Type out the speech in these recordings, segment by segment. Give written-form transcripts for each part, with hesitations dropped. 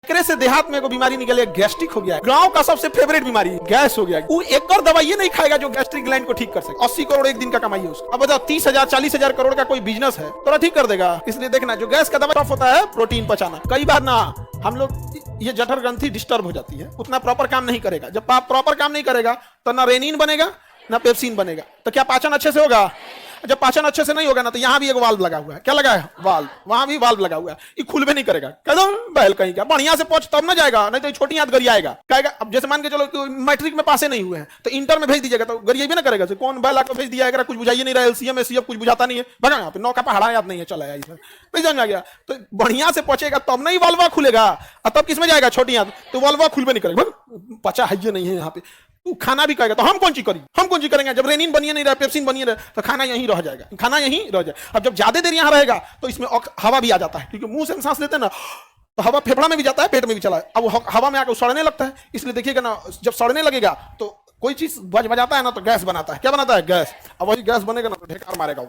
एकरे से देहात में एगो बीमारी निकल गया, गैस्ट्रिक हो गया। गांव का सबसे फेवरेट बीमारी गैस हो गया। वो एक और दवाई नहीं खाएगा जो गैस्ट्रिक ग्लैंड को ठीक कर सके। 80 करोड़ एक दिन का कमाई है उसका। अब बताओ 30,000 40,000 करोड़ का कोई बिजनेस है तो ठीक कर देगा। इसलिए देखना जो गैस का दवा होता है प्रोटीन पचाना। कई बार ना हम लोग ये जठर ग्रंथि डिस्टर्ब हो जाती है, उतना प्रॉपर काम नहीं करेगा। जब प्रॉपर काम नहीं करेगा तो ना रेनिन बनेगा ना पेप्सिन बनेगा, तो क्या पाचन अच्छे से होगा? जब पाचन अच्छे से नहीं होगा ना तो यहाँ भी एक वाल्व लगा हुआ है। क्या लगा है? वाल्व। वहां भी वाल्व लगा हुआ है, ये खुलबे नहीं करेगा। कदम बैल कहीं का बढ़िया से पहुंच तब ना जाएगा, नहीं तो छोटी हाथ गरियाएगा। कहेगा अब जैसे मान के चलो कि मैट्रिक में पासे नहीं हुए हैं तो इंटर में भेज दीजिएगा तो गरिया भी ना करेगा। कौन बैल आपको भेज दिया, कुछ बुझाइए नहीं रहा, एलसीएम एसीएफ कुछ बुझाता नहीं है, भगा यहाँ पे 9 का पहाड़ा याद नहीं है, चला समझ आ गया। तो बढ़िया से पहुंचेगा तब नहीं वाल्वा खुलेगा, और तब किसमें जाएगा? छोटी हाथ। तो वाल्वा खुलबे नहीं करेगा, पचा है नहीं है यहाँ पे। तू खाना भी कहेगा तो हम कौन चीज करेंगे? जब रेनिन बनिए नहीं रहा, पेप्सिन बनिए रहा, तो खाना यहीं रह जाएगा, खाना यहीं रह जाए। अब जब ज्यादा देर यहाँ रहेगा तो इसमें हवा भी आ जाता है, क्योंकि मुंह से सांस लेते हैं ना तो हवा फेफड़ा में भी जाता है, पेट में भी चला है। अब हवा में आकर सड़ने लगता है। इसलिए देखिएगा ना, जब सड़ने लगेगा तो कोई चीज बजाता है ना तो गैस बनाता है। क्या बनाता है? गैस। अब वही गैस बनेगा ना तो ढेकार मारेगा।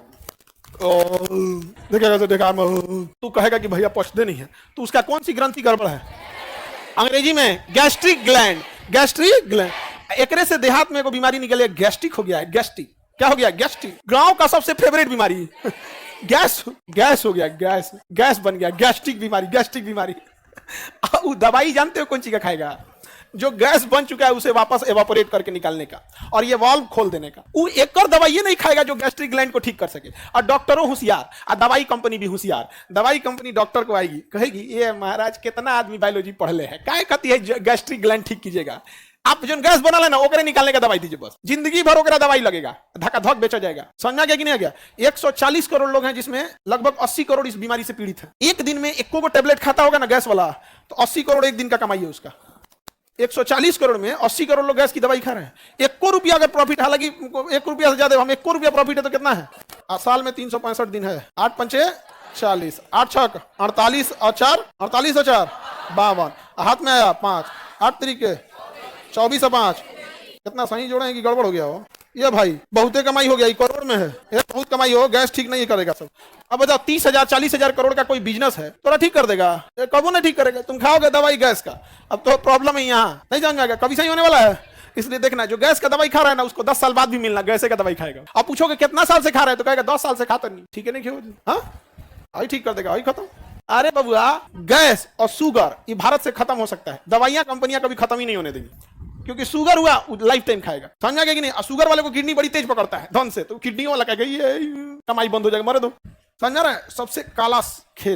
देखिएगा ढेकार में तू कहेगा कि भैया पचते नहीं है, तो उसका कौन सी ग्रंथि गड़बड़ है? अंग्रेजी में गैस्ट्रिक ग्लैंड। Gastric gland. एकरे से देहात में एगो बीमारी निकल गया, गैस्ट्रिक हो गया है। गैस्ट्रिक क्या हो गया? गैस्ट्रिक। गांव का सबसे फेवरेट बीमारी गैस हो गया। गैस बन गया, गैस्ट्रिक बीमारी। वो दवाई जानते हो कौन सी का खाएगा? जो गैस बन चुका है उसे वापस एवापोरेट करके निकालने का और ये वाल्व खोल देने का। वो एक और दवाई नहीं खाएगा जो गैस्ट्रिक ग्लैंड को ठीक कर सके। और डॉक्टरों होशियार और दवाई कंपनी भी होशियार। दवाई कंपनी डॉक्टर को आएगी, कहेगी ये महाराज कितना आदमी बायोलॉजी पढ़ले है, काय कहती है गैस्ट्रिक ग्लैंड ठीक कीजिएगा। आप जो गैस बना लेना ओकरे निकालने का दवाई दीजिए, बस जिंदगी भर ओकरा दवाई लगेगा, धक्का धक बेचा जाएगा। समझा गया कि नहीं गया? 140 करोड़ लोग हैं जिसमें लगभग 80 करोड़ इस बीमारी से पीड़ित है। एक दिन में एक को टेबलेट खाता होगा ना गैस वाला तो 80 करोड़ एक दिन का कमाई है उसका। 140 करोड़ में 80 करोड़ लोग गैस की दवाई खा रहे हैं। 1 रुपया अगर प्रॉफिट, हालांकि 1 रुपया से ज्यादा, हम 1 रुपया प्रॉफिट है तो कितना है? साल में 365 दिन है। 8 पंचे 40, 8 छक 48 और 4 48 और 4 52, हाथ में आया 5, 8 तरीके 24 और 5 कितना सही जोड़े हैं कि गड़बड़ हो गया हो? ये भाई बहुते कमाई हो गया, करोड़ में है, बहुत कमाई हो। गैस ठीक नहीं करेगा सब। अब बताओ 30,000 40,000 करोड़ का कोई बिजनेस है तो ठीक कर देगा? कबो नहीं ठीक करेगा। तुम खाओगे दवाई गैस का, अब तो प्रॉब्लम है यहाँ, नहीं समझ में आएगा, कभी सही होने वाला है। इसलिए देखना जो गैस का दवाई खा रहा है ना उसको 10 साल बाद भी मिलना गैसे का दवाई खाएगा। अब पूछोगे कितना साल से खा रहा है तो कहेगा 10 साल से खाता नहीं। ठीक है नहीं क्यों? हाँ आई ठीक कर देगा, आई खत्म। अरे बबुआ गैस और शुगर ये भारत से खत्म हो सकता है, दवाइयां कंपनियां कभी खत्म ही नहीं होने देंगी, क्योंकि शुगर हुआ लाइफ टाइम खाएगा। समझा गया कि नहीं? शुगर वाले को किडनी बड़ी तेज पकड़ता है धन से, तो किडनी वाला कहेगा ये कमाई बंद हो जाएगा, मरे दो। समझा रहे? सबसे काला खेल है।